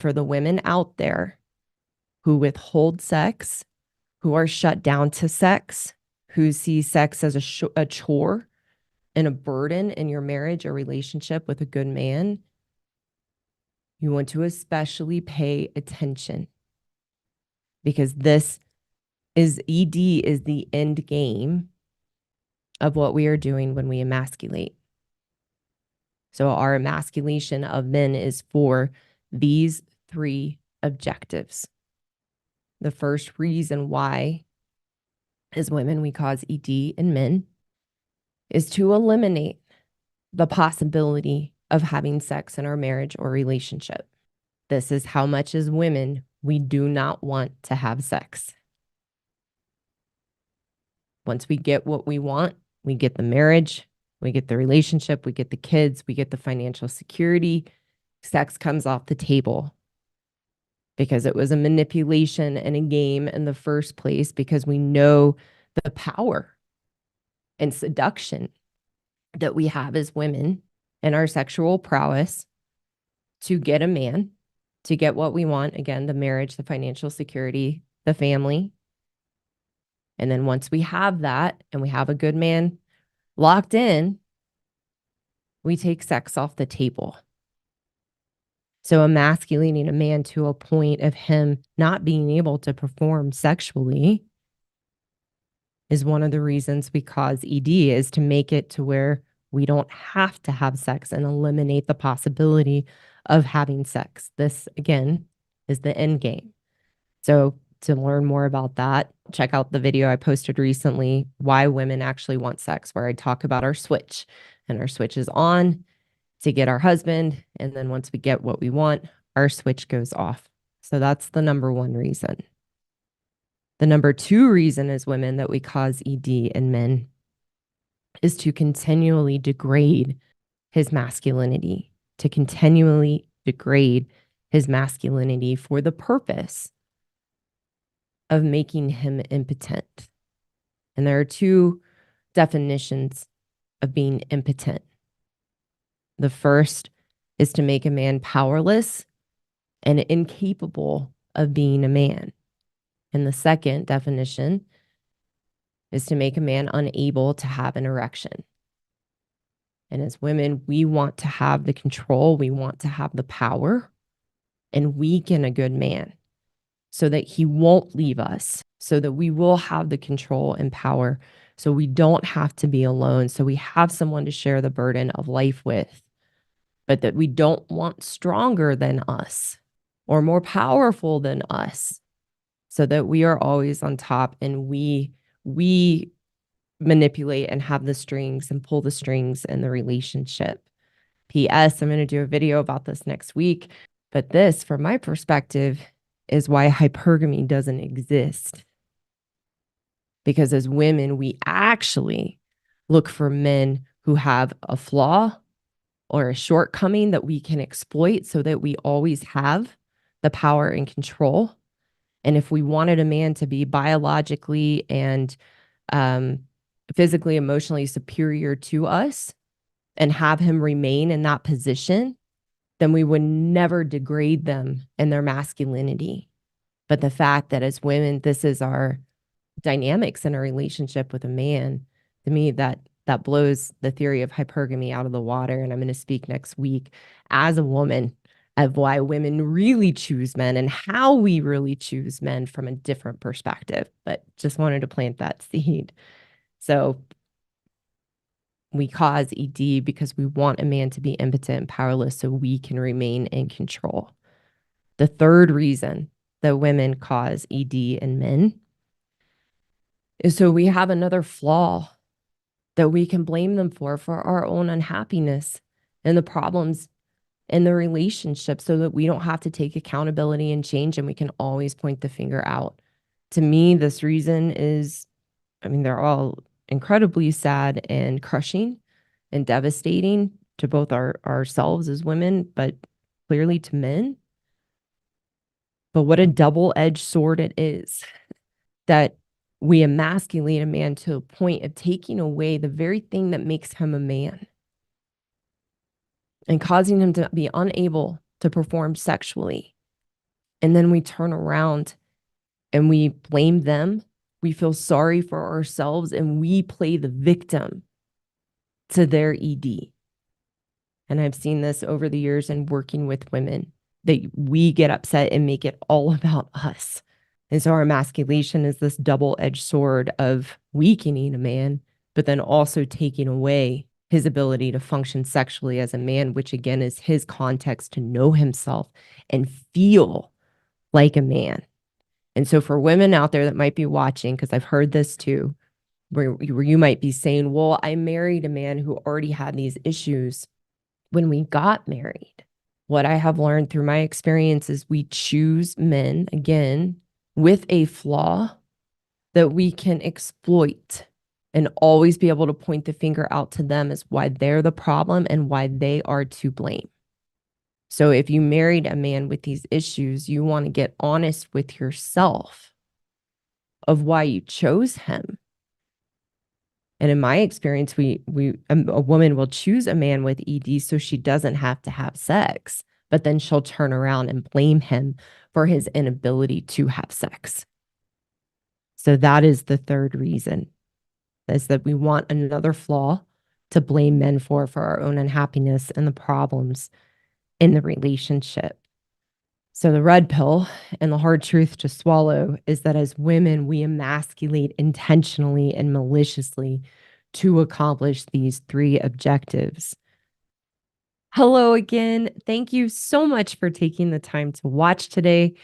for the women out there who withhold sex, who are shut down to sex, who see sex as a chore and a burden in your marriage or relationship with a good man, you want to especially pay attention, because this is ED is the end game of what we are doing when we emasculate. So our emasculation of men is for these 3 objectives. The first reason why, as women, we cause ED in men is to eliminate the possibility of having sex in our marriage or relationship. This is how much, as women, we do not want to have sex. Once we get what we want, we get the marriage, we get the relationship, we get the kids, we get the financial security. Sex comes off the table because it was a manipulation and a game in the first place, because we know the power and seduction that we have as women and our sexual prowess to get a man, to get what we want. Again, the marriage, the financial security, the family. And then once we have that and we have a good man locked in, we take sex off the table. So emasculating a man to a point of him not being able to perform sexually is one of the reasons we cause ED, is to make it to where we don't have to have sex and eliminate the possibility of having sex. This, again, is the end game. So to learn more about that, check out the video I posted recently, Why Women Actually Want Sex, where I talk about our switch. And our switch is on to get our husband. And then once we get what we want, our switch goes off. So that's the number 1 reason. The number 2 reason as women that we cause ED in men is to continually degrade his masculinity, to continually degrade his masculinity for the purpose of making him impotent. And there are 2 definitions of being impotent. The first is to make a man powerless and incapable of being a man. And the second definition is to make a man unable to have an erection. And as women, we want to have the control, we want to have the power and weaken a good man so that he won't leave us, so that we will have the control and power, so we don't have to be alone, so we have someone to share the burden of life with, but that we don't want stronger than us or more powerful than us, so that we are always on top and we manipulate and have the strings and pull the strings in the relationship. P.S. I'm going to do a video about this next week, but this, from my perspective, is why hypergamy doesn't exist. Because as women, we actually look for men who have a flaw or a shortcoming that we can exploit so that we always have the power and control. And if we wanted a man to be biologically and physically, emotionally superior to us and have him remain in that position, then we would never degrade them in their masculinity. But the fact that as women, this is our dynamics in a relationship with a man, to me, that blows the theory of hypergamy out of the water. And I'm going to speak next week as a woman of why women really choose men and how we really choose men from a different perspective. But just wanted to plant that seed. So we cause ED because we want a man to be impotent and powerless so we can remain in control. The third reason that women cause ED in men is so we have another flaw that we can blame them for our own unhappiness and the problems in the relationship, so that we don't have to take accountability and change, and we can always point the finger out. To me, this reason is, they're all incredibly sad and crushing and devastating to both ourselves as women, but clearly to men. But what a double-edged sword it is that we emasculate a man to a point of taking away the very thing that makes him a man and causing him to be unable to perform sexually And then we turn around and we blame them. We feel sorry for ourselves and we play the victim to their ED. And I've seen this over the years in working with women, that we get upset and make it all about us. And so our emasculation is this double-edged sword of weakening a man, but then also taking away his ability to function sexually as a man, which again is his context to know himself and feel like a man. And so for women out there that might be watching, because I've heard this too, where you might be saying, well, I married a man who already had these issues when we got married. What I have learned through my experience is we choose men, again, with a flaw that we can exploit and always be able to point the finger out to them as why they're the problem and why they are to blame. So if you married a man with these issues, you want to get honest with yourself of why you chose him. And in my experience, a woman will choose a man with ED so she doesn't have to have sex, but then she'll turn around and blame him for his inability to have sex. So that is the third reason, is that we want another flaw to blame men for our own unhappiness and the problems in the relationship. So the red pill and the hard truth to swallow is that as women, we emasculate intentionally and maliciously to accomplish these three objectives. Hello again. Thank you so much for taking the time to watch today.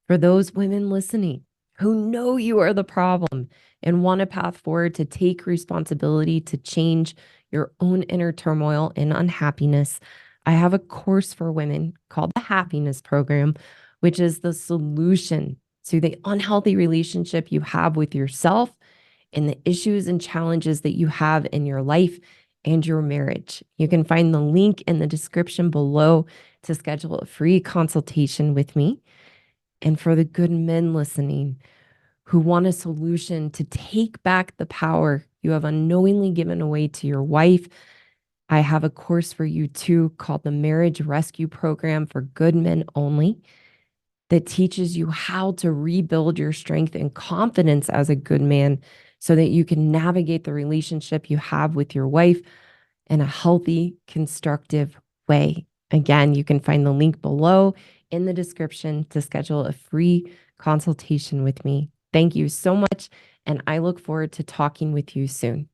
For those women listening who know you are the problem and want a path forward to take responsibility to change your own inner turmoil and unhappiness, I have a course for women called the Happiness Program, which is the solution to the unhealthy relationship you have with yourself and the issues and challenges that you have in your life and your marriage. You can find the link in the description below to schedule a free consultation with me. And for the good men listening who want a solution to take back the power you have unknowingly given away to your wife, I have a course for you too called the Marriage Rescue Program for Good Men Only, that teaches you how to rebuild your strength and confidence as a good man so that you can navigate the relationship you have with your wife in a healthy, constructive way. Again, you can find the link below in the description to schedule a free consultation with me. Thank you so much, and I look forward to talking with you soon.